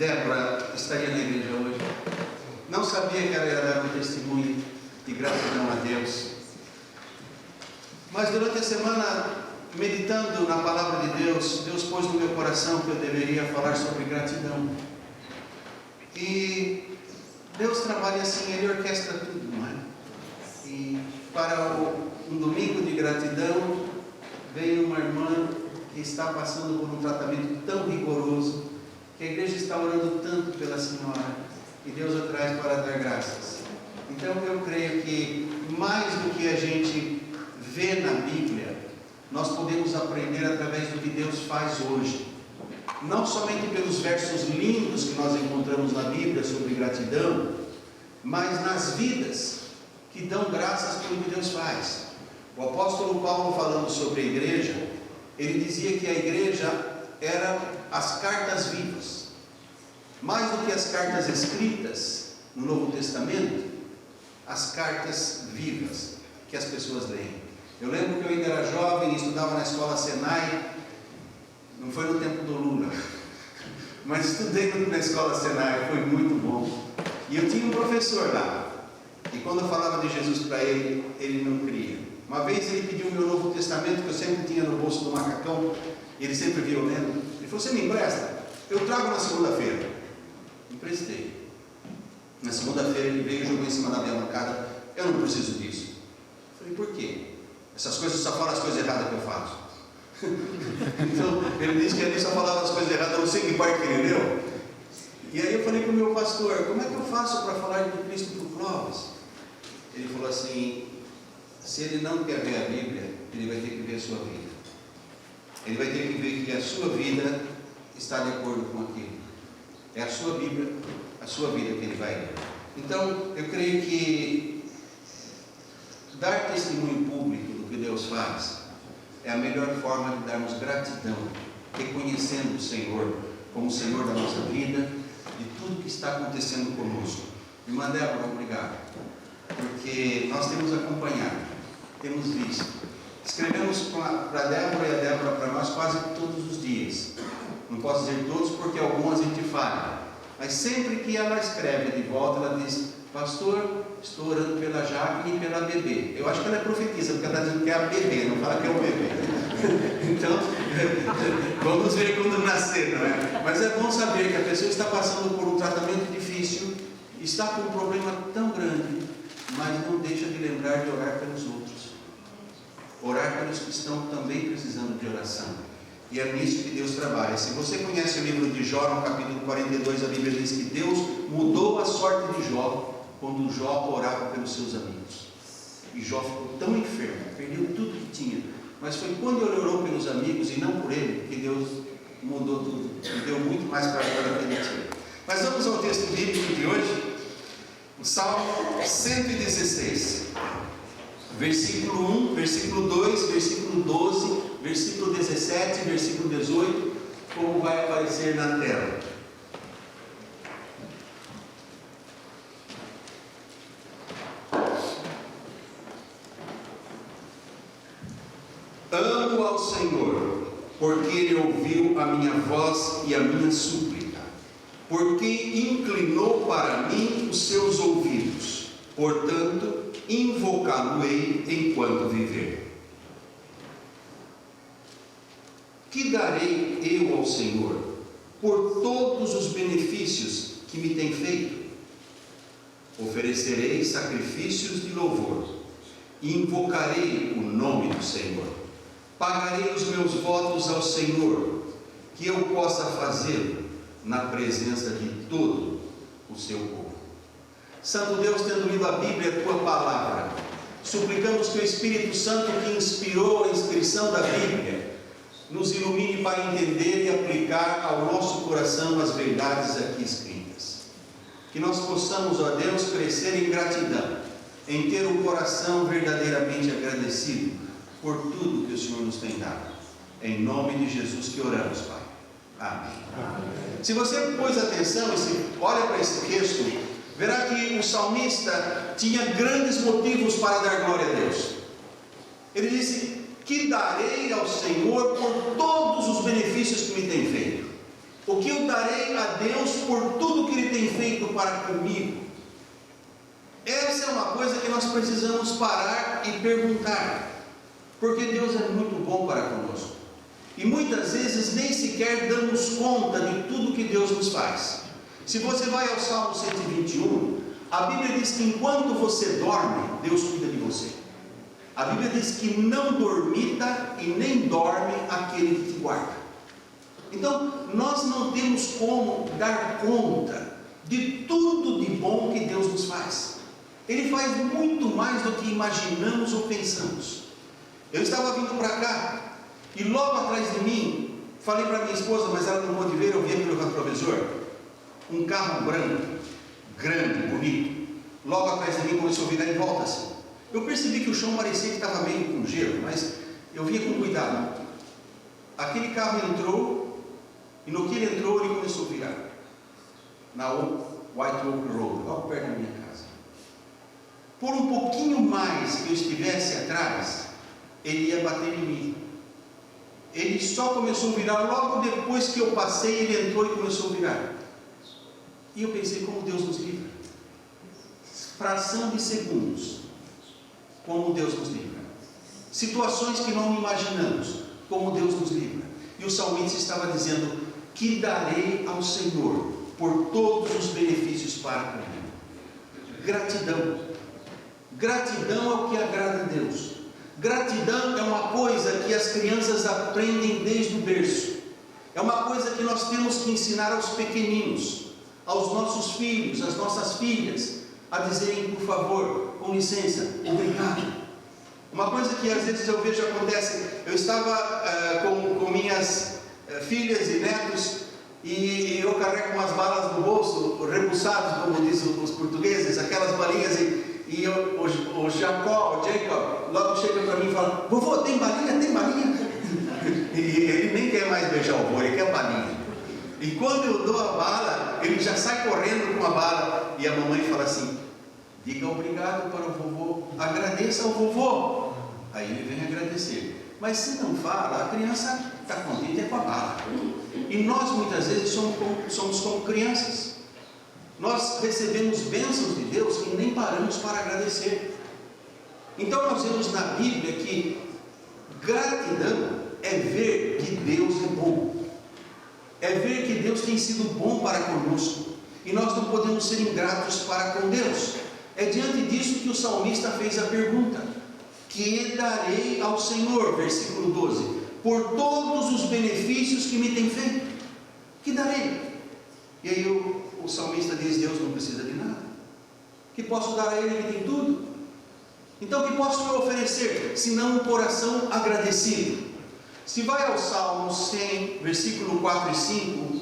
Débora estaria na igreja hoje. Não sabia que ela ia dar um testemunho de gratidão a Deus. Mas durante a semana, meditando na palavra de Deus, Deus pôs no meu coração que eu deveria falar sobre gratidão. E Deus trabalha assim, Ele orquestra tudo, não é? E para um domingo de gratidão, veio uma irmã que está passando por um tratamento tão rigoroso, que a igreja está orando tanto pela senhora, e Deus a traz para dar graças. Então eu creio que mais do que a gente vê na Bíblia, nós podemos aprender através do que Deus faz hoje. Não somente pelos versos lindos que nós encontramos na Bíblia sobre gratidão, mas nas vidas que dão graças pelo que Deus faz. O apóstolo Paulo, falando sobre a igreja, ele dizia que a igreja era as cartas vivas. Mais do que as cartas escritas no Novo Testamento, as cartas vivas que as pessoas leem. Eu lembro que eu ainda era jovem e estudava na escola Senai. Não foi no tempo do Lula, mas estudei na escola Senai, foi muito bom. E eu tinha um professor lá, e quando eu falava de Jesus para ele, ele não cria. Uma vez ele pediu o meu Novo Testamento, que eu sempre tinha no bolso do macacão, e ele sempre viu lendo. Ele falou: você me empresta? Eu trago na segunda-feira. Emprestei. Na segunda-feira ele veio e jogou em cima da minha bancada: eu não preciso disso. Eu falei: por quê? Essas coisas só falam as coisas erradas que eu faço. Então ele disse que ali só falava as coisas erradas, eu não sei que parte que ele leu. E aí eu falei para o meu pastor: como é que eu faço para falar de Cristo para o Clóvis? Ele falou assim: se ele não quer ver a Bíblia, ele vai ter que ver a sua vida. Ele vai ter que ver que a sua vida está de acordo com aquilo. É a sua Bíblia, a sua vida que ele vai ler. Então eu creio que dar testemunho público do que Deus faz é a melhor forma de darmos gratidão, reconhecendo o Senhor como o Senhor da nossa vida, de tudo que está acontecendo conosco. Irmã Débora, obrigado, porque nós temos acompanhado, temos visto. Escrevemos para a Débora e a Débora para nós quase todos os dias. Não posso dizer todos, porque algumas a gente falha, mas sempre que ela escreve de volta, ela diz: pastor, estou orando pela Jaque e pela bebê. Eu acho que ela é profetisa, porque ela está dizendo que é a bebê, não fala que é o bebê. Então, vamos ver quando nascer, não é? Mas é bom saber que a pessoa está passando por um tratamento difícil, está com um problema tão grande, mas não deixa de lembrar de orar pelos outros. Orar pelos que estão também precisando de oração. E é nisso que Deus trabalha. Se você conhece o livro de Jó, no capítulo 42, a Bíblia diz que Deus mudou a sorte de Jó quando Jó orava pelos seus amigos. E Jó ficou tão enfermo, perdeu tudo que tinha, mas foi quando ele orou pelos amigos e não por ele, que Deus mudou tudo e deu muito mais para agora que ele tinha. Mas vamos ao texto bíblico de hoje, o Salmo 116, versículo 1, versículo 2, versículo 12, versículo 17, versículo 18, como vai aparecer na tela. Amo ao Senhor, porque Ele ouviu a minha voz e a minha súplica, porque inclinou para mim os seus ouvidos, portanto, invocá-lo-ei enquanto viver. Que darei eu ao Senhor por todos os benefícios que me tem feito? Oferecerei sacrifícios de louvor e invocarei o nome do Senhor. Pagarei os meus votos ao Senhor, que eu possa fazê-lo na presença de todo o seu povo. Santo Deus, tendo lido a Bíblia, a tua palavra, suplicamos que o Espírito Santo, que inspirou a inscrição da Bíblia, nos ilumine para entender e aplicar ao nosso coração as verdades aqui escritas. Que nós possamos, ó Deus, crescer em gratidão, em ter um coração verdadeiramente agradecido por tudo que o Senhor nos tem dado. Em nome de Jesus que oramos, Pai. Amém. Amém. Se você pôs atenção e se olha para esse texto, verá que o salmista tinha grandes motivos para dar glória a Deus. Ele disse: que darei ao Senhor por todos os benefícios que me tem feito. O que eu darei a Deus por tudo que Ele tem feito para comigo? Essa é uma coisa que nós precisamos parar e perguntar, porque Deus é muito bom para conosco, e muitas vezes nem sequer damos conta de tudo que Deus nos faz. Se você vai ao Salmo 121, a Bíblia diz que enquanto você dorme, Deus cuida de você. A Bíblia diz que não dormita e nem dorme aquele que te guarda. Então, nós não temos como dar conta de tudo de bom que Deus nos faz. Ele faz muito mais do que imaginamos ou pensamos. Eu estava vindo para cá, e logo atrás de mim, falei para minha esposa, mas ela não pôde ver, eu vi pelo retrovisor, um carro branco, grande, bonito, logo atrás de mim começou a virar em volta assim. Eu percebi que o chão parecia que estava meio com gelo, mas eu vinha com cuidado. Aquele carro entrou, e no que ele entrou, ele começou a virar na White Oak Road, logo perto da minha casa. Por um pouquinho mais que eu estivesse atrás, ele ia bater em mim. Ele só começou a virar logo depois que eu passei, ele entrou e começou a virar. E eu pensei, como Deus nos livra. Fração de segundos, como Deus nos livra. Situações que não imaginamos, como Deus nos livra. E o salmista estava dizendo, que darei ao Senhor por todos os benefícios para comigo. Gratidão. Gratidão é o que agrada a Deus. Gratidão é uma coisa que as crianças aprendem desde o berço. É uma coisa que nós temos que ensinar aos pequeninos, aos nossos filhos, às nossas filhas, a dizerem, por favor, com licença, obrigado. Uma coisa que às vezes eu vejo acontece, eu estava com minhas filhas e netos, e eu carrego umas balas no bolso, rebuçados, como dizem os portugueses, aquelas balinhas, e o Jacob, logo chega para mim e fala, vovô, tem balinha? Tem balinha? E ele nem quer mais beijar o vô, ele quer balinha. E quando eu dou a bala, ele já sai correndo com a bala, e a mamãe fala assim, diga obrigado para o vovô, agradeça ao vovô. Aí ele vem agradecer. Mas se não fala, a criança está contente com a bala. E nós muitas vezes somos como crianças. Nós recebemos bênçãos de Deus e nem paramos para agradecer. Então nós vemos na Bíblia que gratidão é ver que Deus é bom. É ver que Deus tem sido bom para conosco. E nós não podemos ser ingratos para com Deus. É diante disso que o salmista fez a pergunta: que darei ao Senhor? Versículo 12: por todos os benefícios que me tem feito, que darei? E aí o salmista diz, Deus não precisa de nada. Que posso dar a Ele que tem tudo? Então que posso lhe oferecer, senão um coração agradecido? Se vai ao Salmo 100, versículo 4 e 5,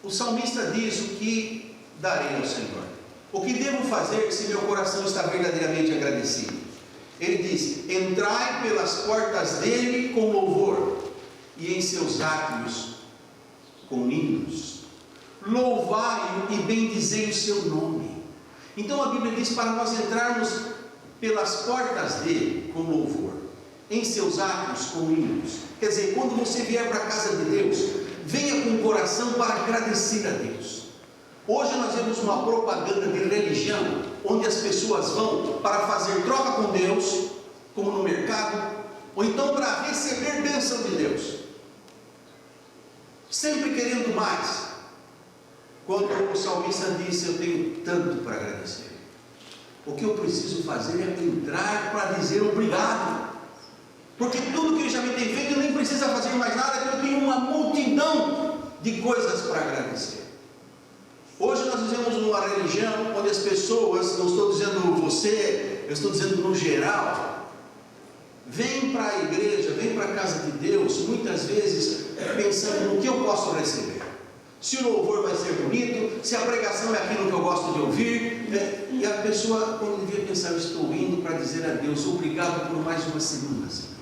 o salmista diz o que darei ao Senhor. O que devo fazer se meu coração está verdadeiramente agradecido? Ele diz, entrai pelas portas dele com louvor, e em seus átrios com hinos. Louvai-o e bendizei o seu nome. Então a Bíblia diz para nós entrarmos pelas portas dele com louvor, em seus átrios com hinos. Quer dizer, quando você vier para a casa de Deus, venha com o coração para agradecer a Deus. Hoje nós vemos uma propaganda de religião, onde as pessoas vão para fazer troca com Deus, como no mercado, ou então para receber bênção de Deus, sempre querendo mais. Quando o salmista disse, eu tenho tanto para agradecer, o que eu preciso fazer é entrar para dizer obrigado, porque tudo que Ele já me tem feito, eu nem precisa fazer mais nada, porque eu tenho uma multidão de coisas para agradecer. Hoje nós vivemos numa religião onde as pessoas, não estou dizendo você, eu estou dizendo no geral, vêm para a igreja, vêm para a casa de Deus, muitas vezes pensando no que eu posso receber. Se o louvor vai ser bonito, se a pregação é aquilo que eu gosto de ouvir, e a pessoa, quando devia pensar, eu estou indo para dizer a Deus, obrigado por mais uma semana, Senhor.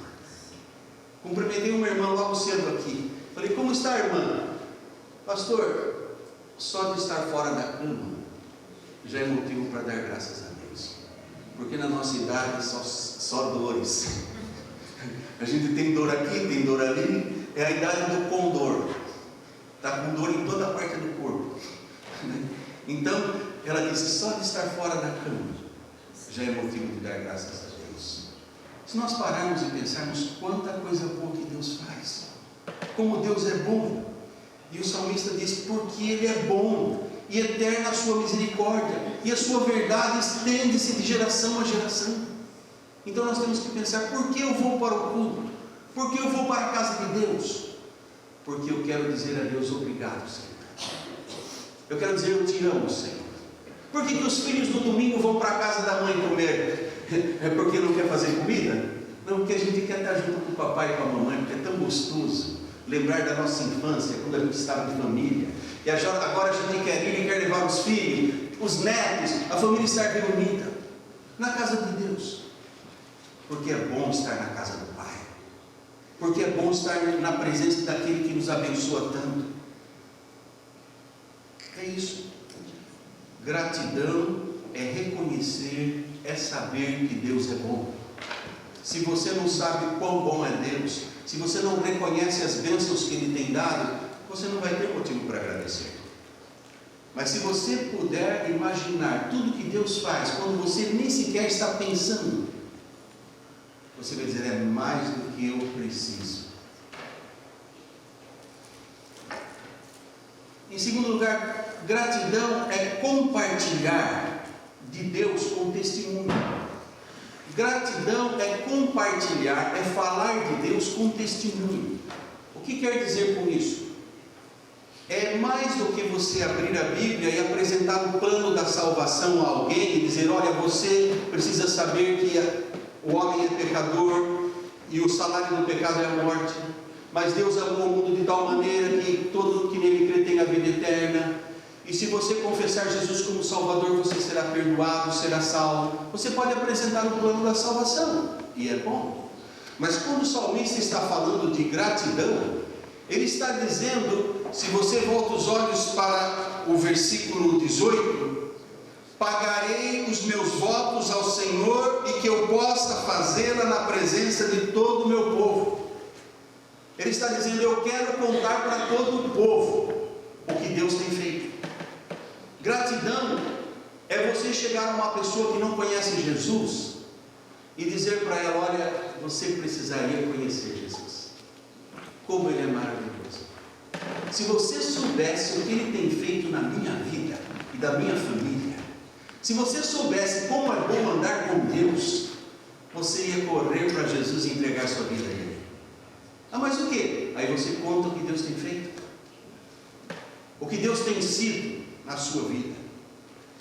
Cumprimentei uma irmã logo cedo aqui, falei, como está, irmã? Pastor, só de estar fora da cama já é motivo para dar graças a Deus, porque na nossa idade só dores. A gente tem dor aqui, tem dor ali, é a idade do condor. Está com dor em toda a parte do corpo. Então, ela disse, só de estar fora da cama já é motivo de dar graças a Deus. Se nós pararmos e pensarmos quanta coisa boa que Deus faz, como Deus é bom, e o salmista diz, porque Ele é bom, e eterna a sua misericórdia, e a sua verdade estende-se de geração a geração. Então nós temos que pensar, por que eu vou para o culto? Por que eu vou para a casa de Deus? Porque eu quero dizer a Deus, obrigado, Senhor. Eu quero dizer, eu te amo, Senhor. Por que os filhos no domingo vão para a casa da mãe comer? É porque não quer fazer comida? Não, porque a gente quer estar junto com o papai e com a mamãe, porque é tão gostoso lembrar da nossa infância, quando a gente estava de família. E agora a gente quer ir e quer levar os filhos, os netos, a família estar reunida na casa de Deus. Porque é bom estar na casa do Pai. Porque é bom estar na presença daquele que nos abençoa tanto. É isso. Gratidão é reconhecer, é saber que Deus é bom. Se você não sabe quão bom é Deus, se você não reconhece as bênçãos que Ele tem dado, você não vai ter motivo para agradecer. Mas se você puder imaginar tudo que Deus faz, quando você nem sequer está pensando, você vai dizer, é mais do que eu preciso. Em segundo lugar, gratidão é compartilhar de Deus com testemunho. Gratidão é compartilhar, é falar de Deus com testemunho. O que quer dizer com isso? É mais do que você abrir a Bíblia e apresentar o plano da salvação a alguém e dizer, olha, você precisa saber que o homem é pecador e o salário do pecado é a morte, mas Deus amou o mundo de tal maneira que todo que nele crê tem a vida eterna, e se você confessar Jesus como Salvador, você será perdoado, será salvo. Você pode apresentar o plano da salvação, e é bom. Mas quando o salmista está falando de gratidão, ele está dizendo, se você volta os olhos para o versículo 18, pagarei os meus votos ao Senhor e que eu possa fazê-la na presença de todo o meu povo. Ele está dizendo, eu quero contar para todo o povo o que Deus tem feito. Gratidão é você chegar a uma pessoa que não conhece Jesus e dizer para ela, olha, você precisaria conhecer Jesus. Como Ele é maravilhoso. Se você soubesse o que Ele tem feito na minha vida e da minha família, se você soubesse como é bom andar com Deus, você ia correr para Jesus e entregar sua vida a Ele. Ah, mas o que? Aí você conta o que Deus tem feito, o que Deus tem sido na sua vida.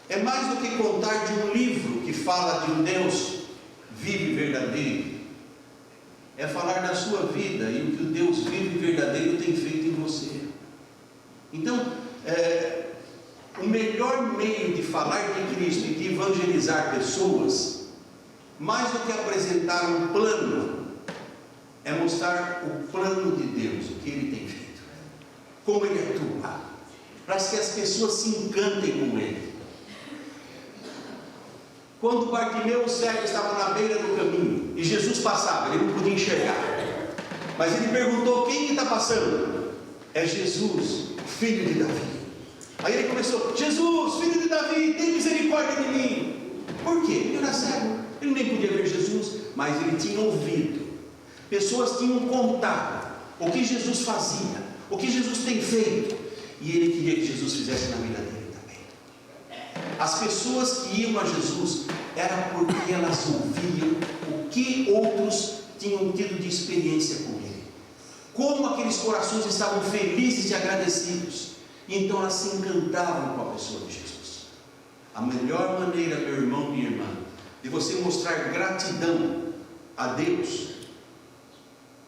É mais do que contar de um livro que fala de um Deus vivo e verdadeiro. É falar da sua vida e o que o Deus vivo e verdadeiro tem feito em você. Então, o melhor meio de falar de Cristo e de evangelizar pessoas, mais do que apresentar um plano, é mostrar o plano de Deus, o que Ele tem feito, como Ele atua, para que as pessoas se encantem com Ele. Quando Bartimeu, o cego, estava na beira do caminho e Jesus passava, ele não podia enxergar, mas ele perguntou, quem está passando? É Jesus, filho de Davi. Aí ele começou, Jesus, filho de Davi, tem misericórdia de mim. Por quê? Ele era cego, ele nem podia ver Jesus, mas ele tinha ouvido. Pessoas tinham contado o que Jesus fazia, o que Jesus tem feito, e ele queria que Jesus fizesse na vida dele também. As pessoas que iam a Jesus era porque elas ouviam o que outros tinham tido de experiência com Ele, como aqueles corações estavam felizes e agradecidos, e então elas se encantavam com a pessoa de Jesus. A melhor maneira, meu irmão, minha irmã, de você mostrar gratidão a Deus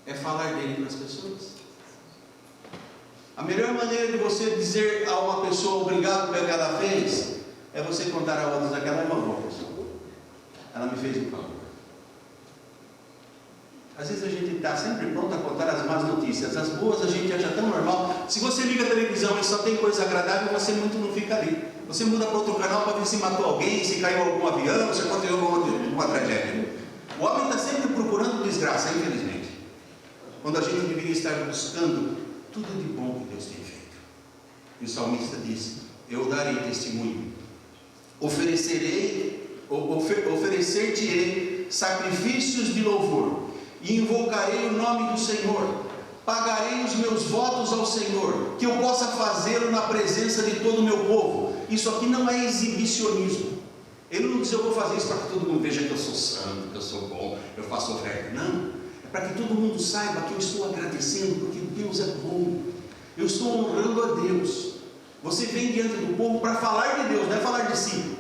é falar dele para as pessoas. A melhor maneira de você dizer a uma pessoa obrigado pelo que ela fez é você contar a outros, aquela é uma boa pessoa, ela me fez um favor. Às vezes a gente está sempre pronto a contar as más notícias, as boas a gente acha tão normal. Se você liga a televisão e só tem coisa agradável, você muito não fica ali. Você muda para outro canal para ver se matou alguém, se caiu algum avião, se aconteceu alguma tragédia. O homem está sempre procurando desgraça, infelizmente. quando a gente deveria estar buscando tudo de bom que Deus tem feito. E o salmista diz: eu darei testemunho, oferecer-te-ei sacrifícios de louvor, e invocarei o nome do Senhor, pagarei os meus votos ao Senhor, que eu possa fazê-lo na presença de todo o meu povo. Isso aqui não é exibicionismo. Ele não diz: eu vou fazer isso para que todo mundo veja que eu sou santo, que eu sou bom, eu faço oferta. Não, é para que todo mundo saiba que eu estou agradecendo, porque Deus é bom, eu estou honrando a Deus. Você vem diante do povo para falar de Deus, não é falar de si.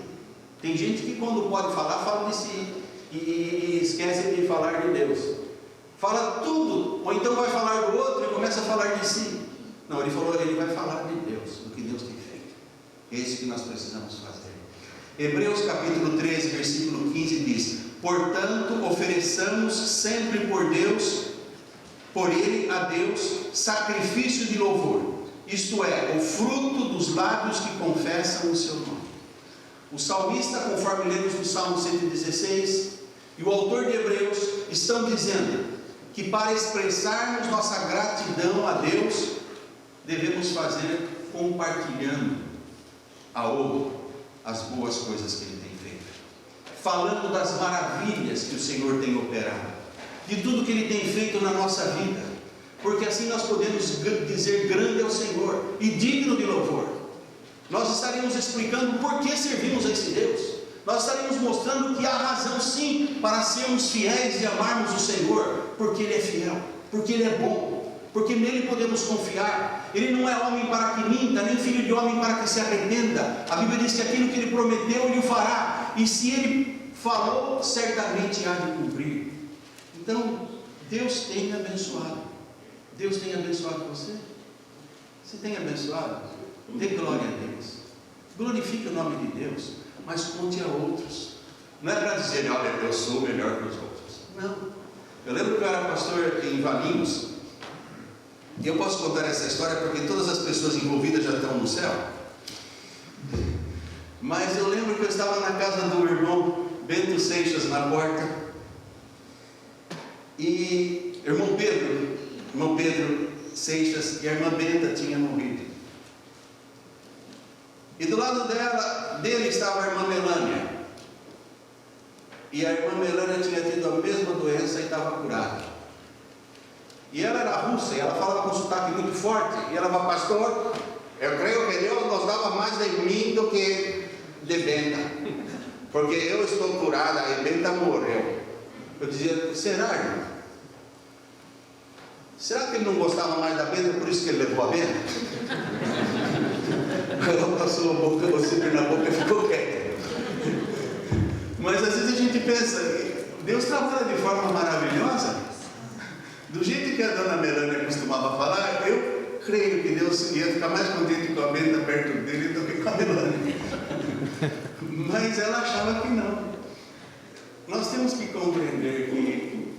Tem gente que quando pode falar, fala de si e esquece de falar de Deus. Fala tudo, ou então vai falar do outro e começa a falar de si. Não, ele falou, ele vai falar de Deus, do que Deus tem feito. É isso que nós precisamos fazer. Hebreus capítulo 13, versículo 15 diz: portanto, ofereçamos sempre por ele a Deus, sacrifício de louvor, isto é, o fruto dos lábios que confessam o seu nome. O salmista, conforme lemos no Salmo 116, e o autor de Hebreus estão dizendo que para expressarmos nossa gratidão a Deus, devemos fazer compartilhando a outro as boas coisas que Ele tem feito, falando das maravilhas que o Senhor tem operado, de tudo que Ele tem feito na nossa vida, porque assim nós podemos dizer: grande é o Senhor e digno de louvor. Nós estaremos explicando por que servimos a esse Deus, nós estaremos mostrando que há razão sim para sermos fiéis e amarmos o Senhor, porque Ele é fiel, porque Ele é bom, porque nele podemos confiar. Ele não é homem para que minta, nem filho de homem para que se arrependa. A Bíblia diz que aquilo que Ele prometeu, Ele o fará, e se Ele falou, certamente há de cumprir. Então, Deus tem abençoado. Deus tem abençoado você? Você tem abençoado? Dê glória a Deus, glorifique o nome de Deus, mas conte a outros. Não é para dizer: olha, eu sou melhor que os outros. Não. Eu lembro que eu era pastor em Valinhos, e eu posso contar essa história porque todas as pessoas envolvidas já estão no céu. Mas eu lembro que eu estava na casa do irmão Bento Seixas, na porta, e irmão Pedro Seixas e a irmã Benta tinham morrido. E do lado dele estava a irmã Melânia. E a irmã Melânia tinha tido a mesma doença e estava curada. E ela era russa, e ela falava com um sotaque muito forte. E ela falava: pastor, eu creio que Deus nos dava mais de mim do que de Benta, porque eu estou curada e Benta morreu. Eu dizia: será, irmão? Será que ele não gostava mais da Benta, por isso que ele levou a Benta? Ela passou a boca, o cílio na boca e ficou quieta. Mas às vezes a gente pensa: Deus trabalha de forma maravilhosa. Do jeito que a dona Melânia costumava falar, eu creio que Deus ia ficar mais contente com a Benta perto dele do que com a Melânia. Mas ela achava que não. Nós temos que compreender que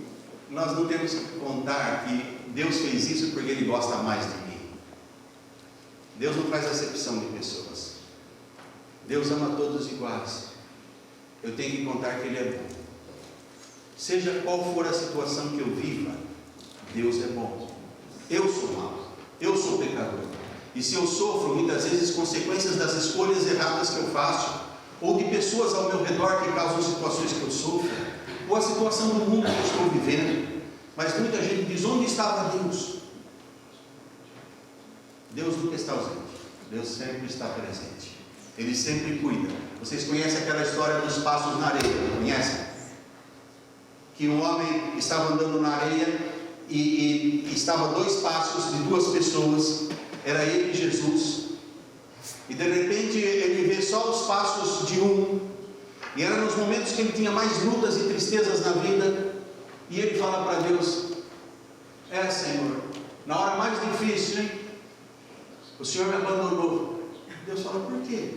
nós não temos que contar que Deus fez isso porque Ele gosta mais de mim. Deus não faz acepção de pessoas. Deus ama todos iguais. Eu tenho que contar que Ele é bom. Seja qual for a situação que eu viva, Deus é bom. Eu sou mau, eu sou pecador. E se eu sofro muitas vezes consequências das escolhas erradas que eu faço, ou de pessoas ao meu redor que causam situações que eu sofro, ou a situação do mundo que eu estou vivendo, mas muita gente diz: onde estava Deus? Deus nunca está ausente, Deus sempre está presente, Ele sempre cuida. Vocês conhecem aquela história dos passos na areia? Conhecem? Que um homem estava andando na areia e estava 2 passos de 2 pessoas, era ele e Jesus, e de repente ele vê só os passos de um, e era nos momentos que ele tinha mais lutas e tristezas na vida, e ele fala para Deus: Senhor, na hora mais difícil, hein? O Senhor me abandonou. Deus fala: por quê?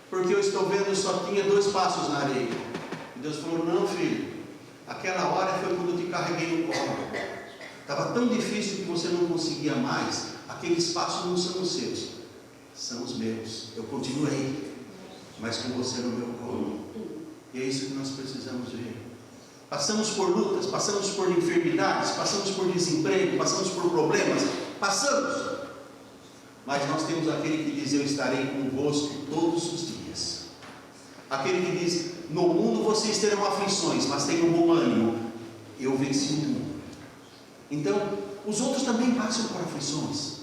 Porque eu estou vendo, só tinha 2 passos na areia. E Deus falou: não, filho, aquela hora foi quando eu te carreguei no colo. Estava tão difícil que você não conseguia mais. Aqueles passos não são os seus, são os meus. Eu continuei, mas com você no meu colo. E é isso que nós precisamos ver. Passamos por lutas, passamos por enfermidades, passamos por desemprego, passamos por problemas, passamos. Mas nós temos aquele que diz: eu estarei convosco todos os dias. Aquele que diz: no mundo vocês terão aflições, mas tenham bom ânimo, eu venci o mundo. Então, os outros também passam por aflições.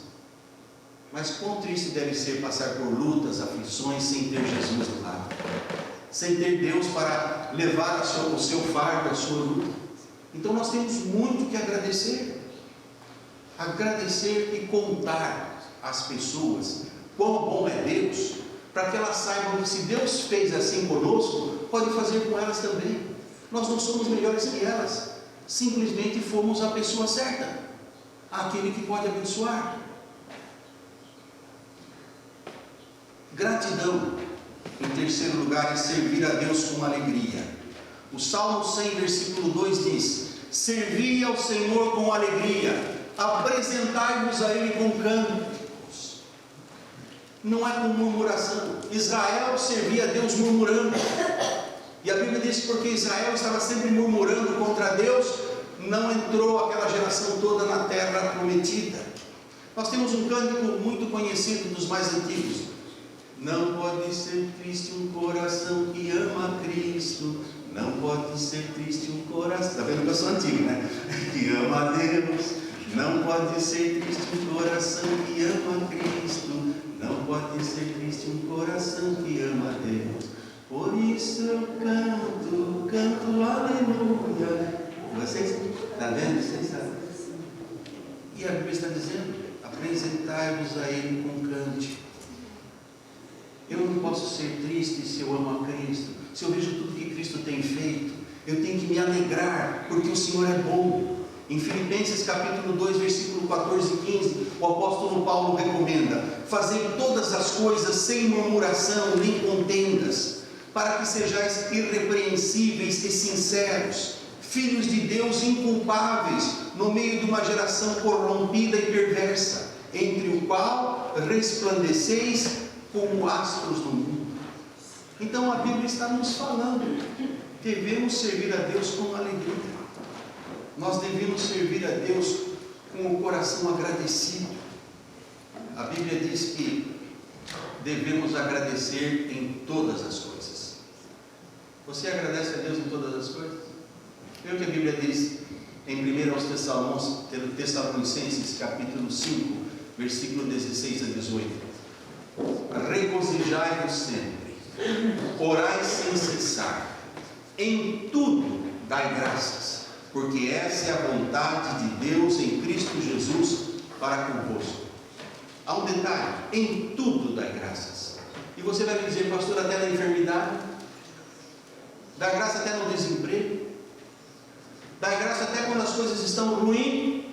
Mas quão triste deve ser passar por lutas, aflições, sem ter Jesus do lado, sem ter Deus para levar o seu fardo, a sua luta. Então nós temos muito que agradecer. Agradecer e contar às pessoas quão bom é Deus, para que elas saibam que se Deus fez assim conosco, pode fazer com elas também. Nós não somos melhores que elas, simplesmente fomos a pessoa certa, aquele que pode abençoar. Gratidão, em terceiro lugar, é servir a Deus com alegria. O Salmo 100, versículo 2 diz: servi ao Senhor com alegria, apresentai-vos a Ele com cânticos. Não é com murmuração. Israel servia a Deus murmurando, e a Bíblia diz que porque Israel estava sempre murmurando contra Deus, não entrou aquela geração toda na terra prometida. Nós temos um cântico muito conhecido dos mais antigos: não pode ser triste um coração que ama Cristo. Não pode ser triste um coração. Está vendo que eu sou antigo, né? Que ama a Deus. Não pode ser triste um coração que ama Cristo. Não pode ser triste um coração que ama a Deus. Por isso eu canto aleluia. Vocês estão vendo? Vocês sabem. E a Bíblia está dizendo: apresentai-vos a Ele com cântico. Eu não posso ser triste se eu amo a Cristo, se eu vejo tudo que Cristo tem feito. Eu tenho que me alegrar, porque o Senhor é bom. Em Filipenses capítulo 2, versículo 14 e 15, o apóstolo Paulo recomenda: fazei todas as coisas sem murmuração nem contendas, para que sejais irrepreensíveis e sinceros, filhos de Deus inculpáveis, no meio de uma geração corrompida e perversa, entre o qual resplandeceis como astros no mundo. Então a Bíblia está nos falando: devemos servir a Deus com alegria. Nós devemos servir a Deus com o coração agradecido. A Bíblia diz que devemos agradecer em todas as coisas. Você agradece a Deus em todas as coisas? Veja o que a Bíblia diz em 1 Tessalonicenses capítulo 5, versículo 16 a 18. Regozijai-vos sempre, orai sem cessar, em tudo dai graças, porque essa é a vontade de Deus em Cristo Jesus para convosco. Há um detalhe: em tudo dai graças. E você vai me dizer: pastor, até na enfermidade? Dá graça até no desemprego? Dá graça até quando as coisas estão ruins?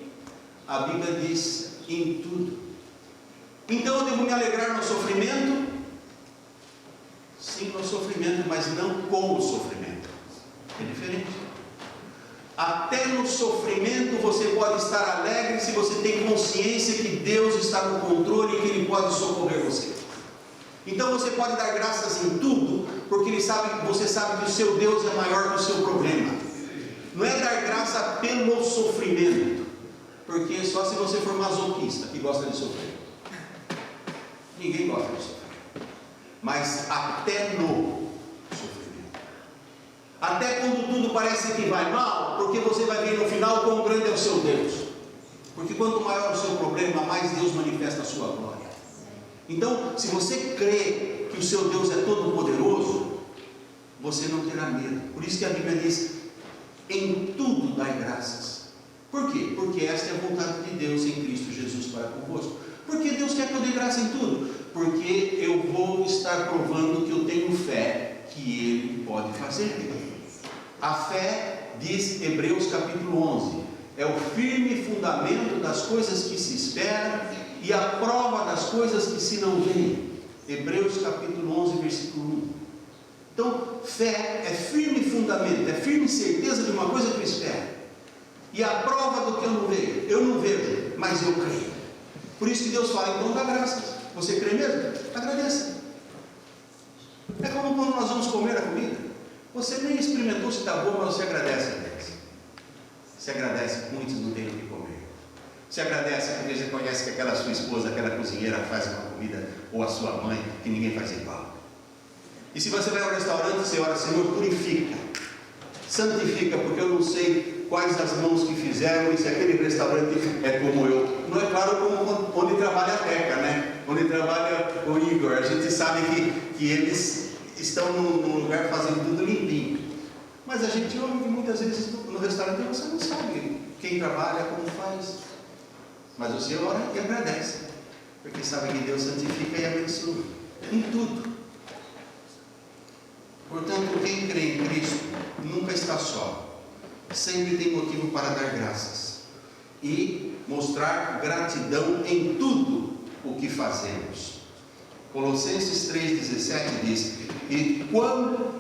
A Bíblia diz: em tudo. Então eu devo me alegrar no sofrimento? Sim, no sofrimento, mas não com o sofrimento. É diferente. Até no sofrimento você pode estar alegre se você tem consciência que Deus está no controle e que Ele pode socorrer você. Então você pode dar graças em tudo, porque você sabe que o seu Deus é maior que o seu problema. Não é dar graça pelo sofrimento, porque só se você for masoquista, que gosta de sofrer. Ninguém gosta de sofrer. Mas até no sofrimento, até quando tudo parece que vai mal, porque você vai ver no final quão grande é o seu Deus. Porque quanto maior o seu problema, mais Deus manifesta a sua glória. Então, se você crê que o seu Deus é todo poderoso, você não terá medo. Por isso que a Bíblia diz: em tudo dai graças. Por quê? Porque esta é a vontade de Deus em Cristo Jesus para convosco. Por que Deus quer que eu dê graça em tudo? Porque eu vou estar provando que eu tenho fé que Ele pode fazer. A fé, diz Hebreus capítulo 11, é o firme fundamento das coisas que se esperam e a prova das coisas que se não veem. Hebreus capítulo 11, versículo 1. Então, fé é firme fundamento, é firme certeza de uma coisa que eu espero, e a prova do que eu não vejo. Eu não vejo, mas eu creio. Por isso que Deus fala: então dá graças. Você crê mesmo? Agradeça. É como quando nós vamos comer a comida. Você nem experimentou se está boa, mas você agradece. Você agradece que muitos não têm o que comer. Você agradece porque você conhece que aquela sua esposa, aquela cozinheira faz uma comida, ou a sua mãe, que ninguém faz igual. E se você vai ao restaurante, você ora: Senhor, purifica, santifica, porque eu não sei quais as mãos que fizeram, e se aquele restaurante é como eu. Não é claro como onde trabalha a Teca, né? Onde trabalha o Igor. A gente sabe que eles estão num lugar fazendo tudo limpinho. Mas a gente ouve muitas vezes no restaurante e você não sabe quem trabalha, como faz. Mas você ora e agradece, porque sabe que Deus santifica e abençoa em tudo. Portanto, quem crê em Cristo nunca está só. Sempre tem motivo para dar graças e mostrar gratidão em tudo o que fazemos. Colossenses 3,17 diz: e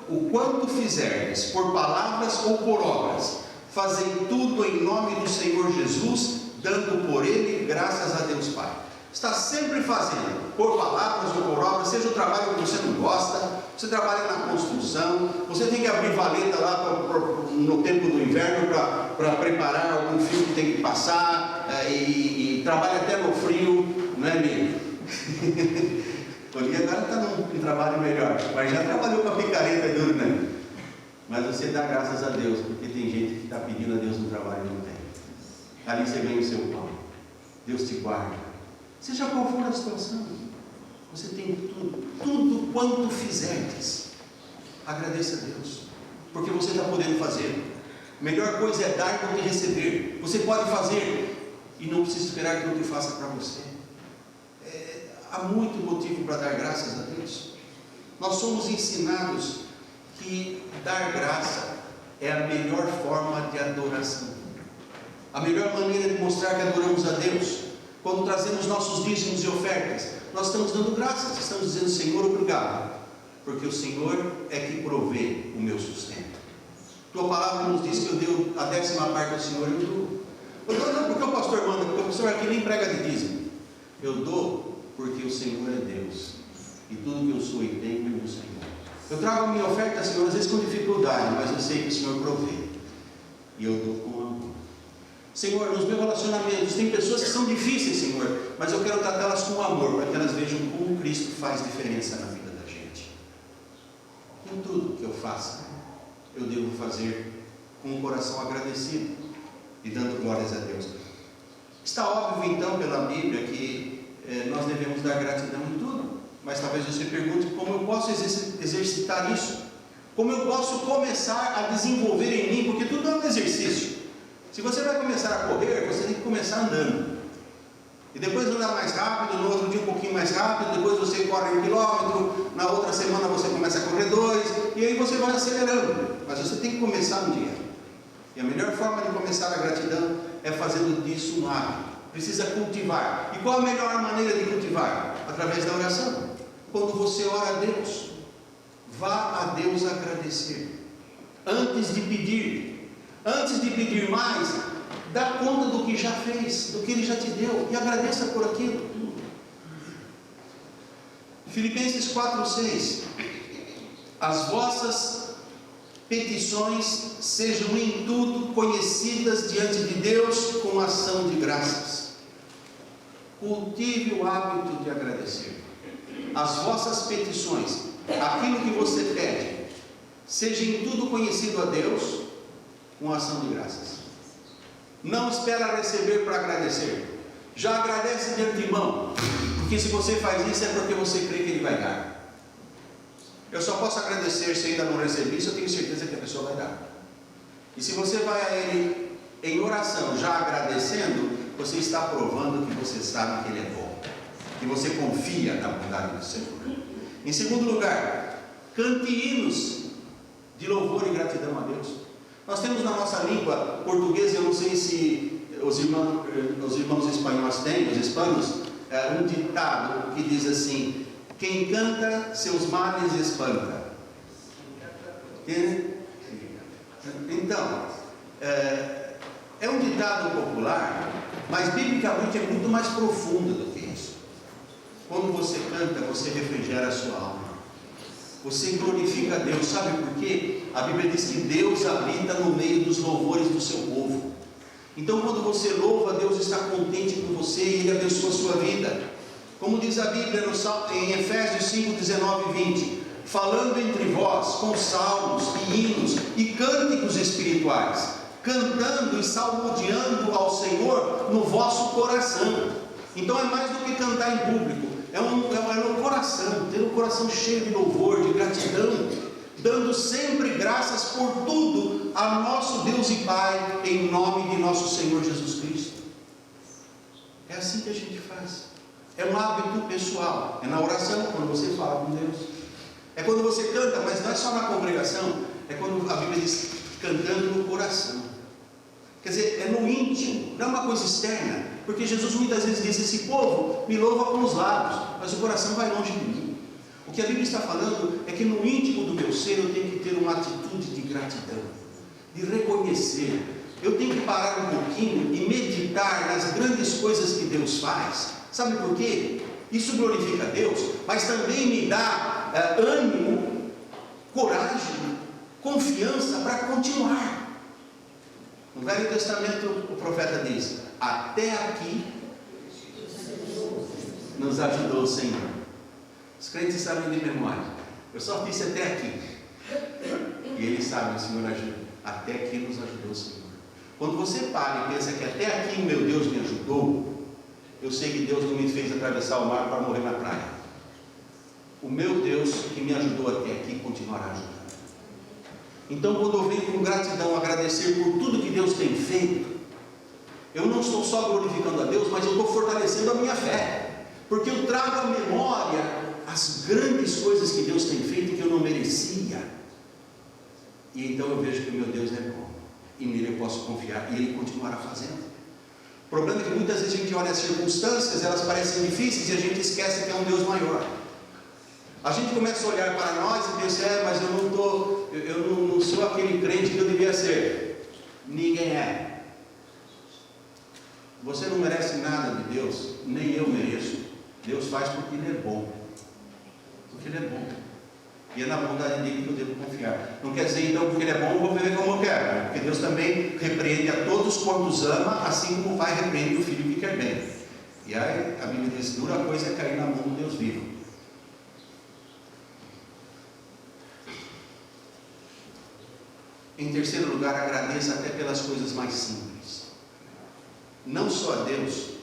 o quanto fizerdes, por palavras ou por obras, fazei tudo em nome do Senhor Jesus, dando por Ele graças a Deus Pai. Está sempre fazendo, por palavras ou por obras, seja o trabalho que você não gosta, você trabalha na construção, você tem que abrir valeta lá no tempo do inverno para preparar algum fio que tem que passar, e trabalha até no frio, não é, amigo? Porque agora está num trabalho melhor, mas já trabalhou com a picareta duro, né? Mas você dá graças a Deus, porque tem gente que está pedindo a Deus no trabalho e não tem. Ali você ganha o seu pão, Deus te guarda, seja qual for a situação, você tem tudo quanto fizerdes, agradeça a Deus, porque você está podendo fazer. A melhor coisa é dar do que receber. Você pode fazer e não precisa esperar que outro faça para você. Há muito motivo para dar graças a Deus. Nós somos ensinados que dar graça é a melhor forma de adoração. A melhor maneira de mostrar que adoramos a Deus, quando trazemos nossos dízimos e ofertas, nós estamos dando graças, estamos dizendo: Senhor, obrigado, porque o Senhor é que provê o meu sustento. Tua palavra nos diz que eu dei a 10ª parte ao Senhor, eu dou. Eu dou não porque o pastor manda, porque o pastor aqui nem prega de dízimo. Eu dou porque o Senhor é Deus, e tudo que eu sou e tenho é do Senhor. Eu trago a minha oferta, Senhor, às vezes com dificuldade, mas eu sei que o Senhor provê, e eu dou com amor. Senhor, nos meus relacionamentos, tem pessoas que são difíceis, Senhor, mas eu quero tratá-las com amor, para que elas vejam como Cristo faz diferença na vida da gente. Em tudo que eu faça, eu devo fazer com um coração agradecido e dando glórias a Deus. Está óbvio então pela Bíblia que nós devemos dar gratidão em tudo, mas talvez você pergunte: como eu posso exercitar isso? Como eu posso começar a desenvolver em mim? Porque tudo é um exercício. Se você vai começar a correr, você tem que começar andando, e depois andar mais rápido, no outro dia um pouquinho mais rápido, depois você corre 1 quilômetro, na outra semana você começa a correr 2, e aí você vai acelerando, mas você tem que começar um dia. E a melhor forma de começar a gratidão é fazendo disso um hábito. Precisa cultivar. E qual a melhor maneira de cultivar? Através da oração. Quando você ora a Deus, vá a Deus agradecer, antes de pedir mais, dá conta do que já fez, do que Ele já te deu, e agradeça por aquilo. Filipenses 4:6: as vossas petições sejam em tudo conhecidas diante de Deus com ação de graças. Cultive o hábito de agradecer. As vossas petições, aquilo que você pede, seja em tudo conhecido a Deus com ação de graças. Não espera receber para agradecer, já agradece de antemão, porque se você faz isso é porque você crê que Ele vai dar. Eu só posso agradecer se ainda não recebi, se eu tenho certeza que a pessoa vai dar. E se você vai a Ele em oração já agradecendo, você está provando que você sabe que Ele é bom, que você confia na bondade do Senhor. Em segundo lugar, cante hinos de louvor e gratidão a Deus. Nós temos na nossa língua portuguesa, eu não sei se os irmãos espanhóis têm, os hispanos, um ditado que diz assim: quem canta seus males espanta. Então, é um ditado popular, mas biblicamente é muito mais profundo do que isso. Quando você canta, você refrigera a sua alma, você glorifica a Deus. Sabe por quê? A Bíblia diz que Deus habita no meio dos louvores do seu povo. Então, quando você louva, Deus está contente com você e Ele abençoa a sua vida. Como diz a Bíblia em Efésios 5, 19 e 20: falando entre vós com salmos e hinos e cânticos espirituais, cantando e salmodiando ao Senhor no vosso coração. Então é mais do que cantar em público, é no coração, ter um coração cheio de louvor, de gratidão, dando sempre graças por tudo a nosso Deus e Pai, em nome de nosso Senhor Jesus Cristo. É assim que a gente faz. É um hábito pessoal, é na oração, quando você fala com Deus. É quando você canta, mas não é só na congregação, é quando a Bíblia diz cantando no coração. Quer dizer, é no íntimo, não é uma coisa externa, porque Jesus muitas vezes diz: esse povo me louva com os lábios, mas o coração vai longe de mim. O que a Bíblia está falando é que no íntimo do meu ser eu tenho que ter uma atitude de gratidão, de reconhecer. Eu tenho que parar um pouquinho e meditar nas grandes coisas que Deus faz. Sabe por quê? Isso glorifica a Deus, mas também me dá ânimo, coragem, confiança para continuar. No Velho Testamento o profeta diz: até aqui nos ajudou o Senhor. Os crentes sabem de memória. Eu só disse até aqui. E eles sabem, o Senhor ajuda. Até aqui nos ajudou o Senhor. Quando você para e pensa que até aqui meu Deus me ajudou, eu sei que Deus não me fez atravessar o mar para morrer na praia. O meu Deus que me ajudou até aqui continuará ajudando. Então, quando eu venho com gratidão agradecer por tudo que Deus tem feito, eu não estou só glorificando a Deus, mas eu estou fortalecendo a minha fé, porque eu trago à memória as grandes coisas que Deus tem feito e que eu não merecia. E então eu vejo que o meu Deus é bom, e nele eu posso confiar, e Ele continuará fazendo. O problema é que muitas vezes a gente olha as circunstâncias, elas parecem difíceis, e a gente esquece que é um Deus maior. A gente começa a olhar para nós e pensa: mas eu não sou aquele crente que eu devia ser. Ninguém é. Você não merece nada de Deus, nem eu mereço. Deus faz porque Ele é bom. Porque Ele é bom. E é na bondade dele que eu devo confiar. Não quer dizer então porque Ele é bom, eu vou viver como eu quero. Porque Deus também repreende a todos quantos ama, assim como o Pai repreende o Filho que quer bem. E aí a Bíblia diz: dura coisa é cair na mão do Deus vivo. Em terceiro lugar, agradeça até pelas coisas mais simples. Não só a Deus,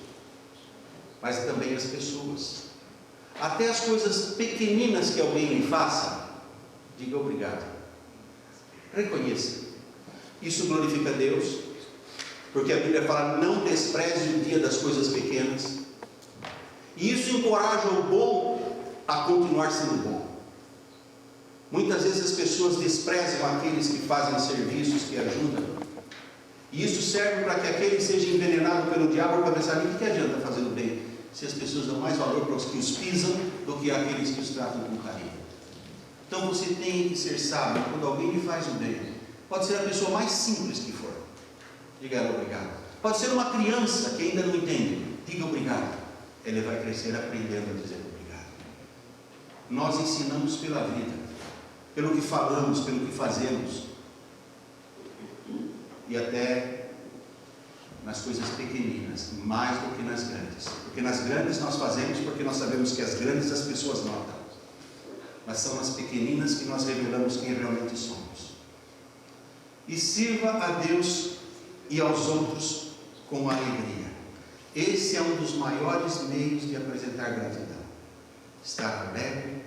mas também as pessoas. Até as coisas pequeninas que alguém lhe faça, diga obrigado. Reconheça. Isso glorifica a Deus, porque a Bíblia fala: não despreze o dia das coisas pequenas. E isso encoraja o bom a continuar sendo bom. Muitas vezes as pessoas desprezam aqueles que fazem serviços, que ajudam. E isso serve para que aquele seja envenenado pelo diabo para pensar: o que adianta fazer o bem, se as pessoas dão mais valor para os que os pisam do que aqueles que os tratam com carinho. Então você tem que ser sábio. Quando alguém lhe faz o bem, pode ser a pessoa mais simples que for, diga ela obrigado. Pode ser uma criança que ainda não entende, diga obrigado. Ele vai crescer aprendendo a dizer obrigado. Nós ensinamos pela vida, pelo que falamos, pelo que fazemos, e até nas coisas pequeninas, mais do que nas grandes. Porque nas grandes nós fazemos porque nós sabemos que as grandes as pessoas notam, mas são nas pequeninas que nós revelamos quem realmente somos. E sirva a Deus e aos outros com alegria. Esse é um dos maiores meios de apresentar gratidão. Estar alegre